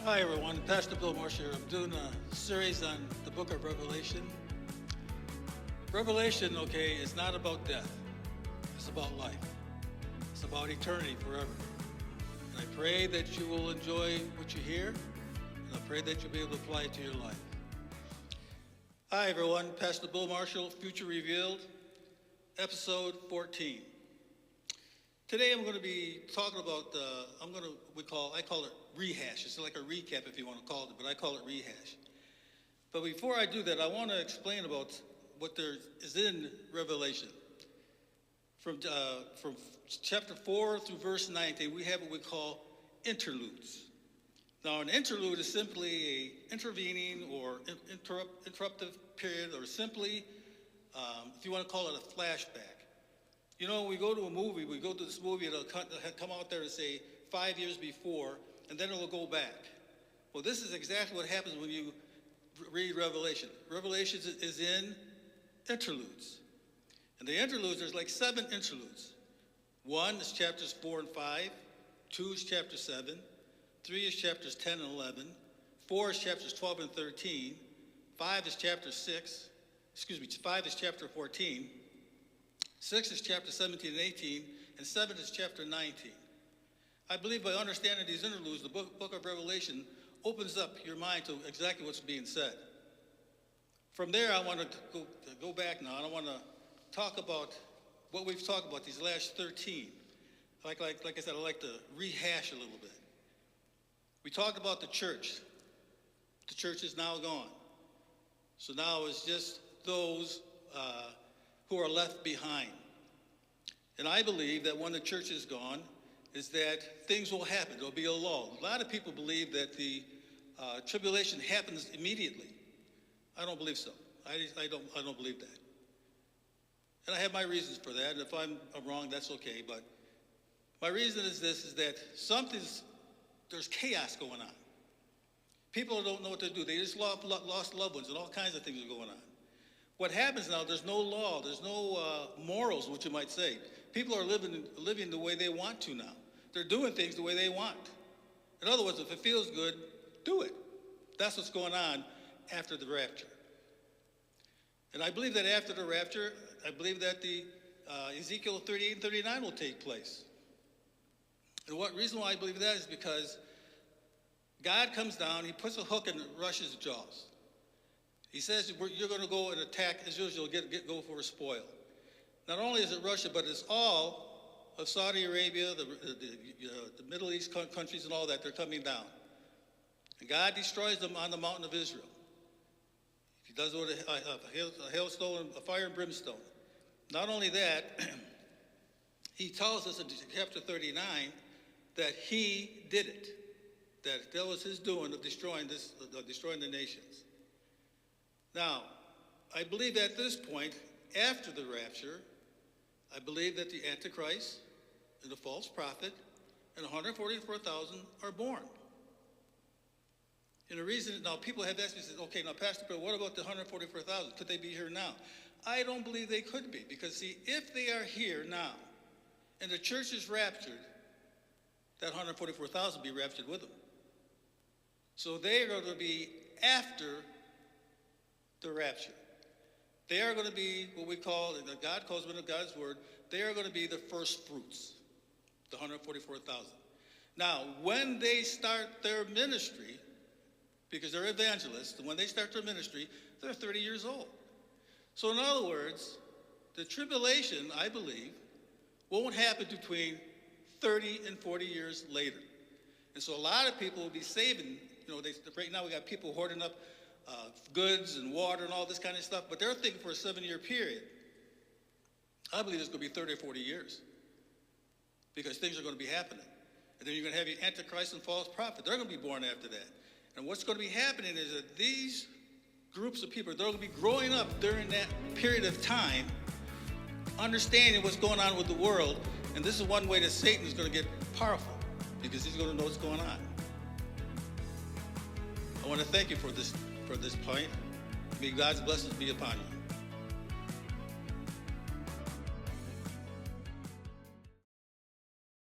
Hi everyone, Pastor Bill Marsh here. I'm doing a series on the book of Revelation. Revelation, is not about death. It's about life. It's about eternity forever. And I pray that you will enjoy what you hear, and I pray that you'll be able to apply it to your life. Hi everyone, Pastor Bill Marshall, Future Revealed, episode 14. Today I'm going to be talking about, I call it rehash. It's like a recap if you want to call it, but I call it rehash. But before I do that, I want to explain about what there is in Revelation. From chapter 4 through verse 19, we have what we call interludes. Now, an interlude is simply a intervening or interruptive period, or simply, if you want to call it a flashback. You know, when we go to a movie, we go to this movie, it'll come out there and say 5 years before, and then it'll go back. Well, this is exactly what happens when you read Revelation. Revelation is in interludes. And the interludes, there's like 7 interludes. 1 is chapters 4 and 5. 2 is chapter 7. 3 is chapters 10 and 11. 4 is chapters 12 and 13. 5 is chapter 14. 6 is chapter 17 and 18, and 7 is chapter 19. I believe by understanding these interludes, the book of Revelation opens up your mind to exactly what's being said. From there, I want to go back now, and I want to talk about what we've talked about these last 13. Like I said, I'd like to rehash a little bit. We talked about the church. The church is now gone. So now it's just those who are left behind. And I believe that when the church is gone, is that things will happen. There'll be a lull. A lot of people believe that the tribulation happens immediately. I don't believe so. I don't believe that. And I have my reasons for that. And if I'm wrong, that's okay. But my reason is this: is that there's chaos going on. People don't know what to do. They just lost loved ones, and all kinds of things are going on. What happens now, there's no law, there's no morals, what you might say. People are living the way they want to now. They're doing things the way they want. In other words, if it feels good, do it. That's what's going on after the rapture. And I believe that after the rapture, I believe that the Ezekiel 38 and 39 will take place. And what reason why I believe that is because God comes down, he puts a hook in Russia's jaws. He says you're going to go and attack, as usual, go for a spoil. Not only is it Russia, but it's all of Saudi Arabia, the Middle East countries and all that. They're coming down. And God destroys them on the mountain of Israel. He does it with a hailstone, a fire and brimstone. Not only that, he tells us in chapter 39 that he did it. That was his doing of destroying the nations. Now, I believe at this point, after the rapture, I believe that the Antichrist and the false prophet and 144,000 are born. And the reason, now people have asked me, okay, now Pastor Bill, what about the 144,000? Could they be here now? I don't believe they could be, because see, if they are here now, and the church is raptured, that 144,000 be raptured with them. So they are going to be after the rapture. They are going to be what we call, God calls them in God's word, they are going to be the first fruits, the 144,000. Now, when they start their ministry, because they're evangelists, when they start their ministry, they're 30 years old. So in other words, the tribulation, I believe, won't happen between 30 and 40 years later. And so a lot of people will be saving, right now we got people hoarding up goods and water and all this kind of stuff, but they're thinking for a 7-year period. I believe it's going to be 30 or 40 years because things are going to be happening. And then you're going to have your Antichrist and false prophet. They're going to be born after that. And what's going to be happening is that these groups of people, they're going to be growing up during that period of time, understanding what's going on with the world. And this is one way that Satan is going to get powerful, because he's going to know what's going on. I want to thank you for this point. May God's blessings be upon you.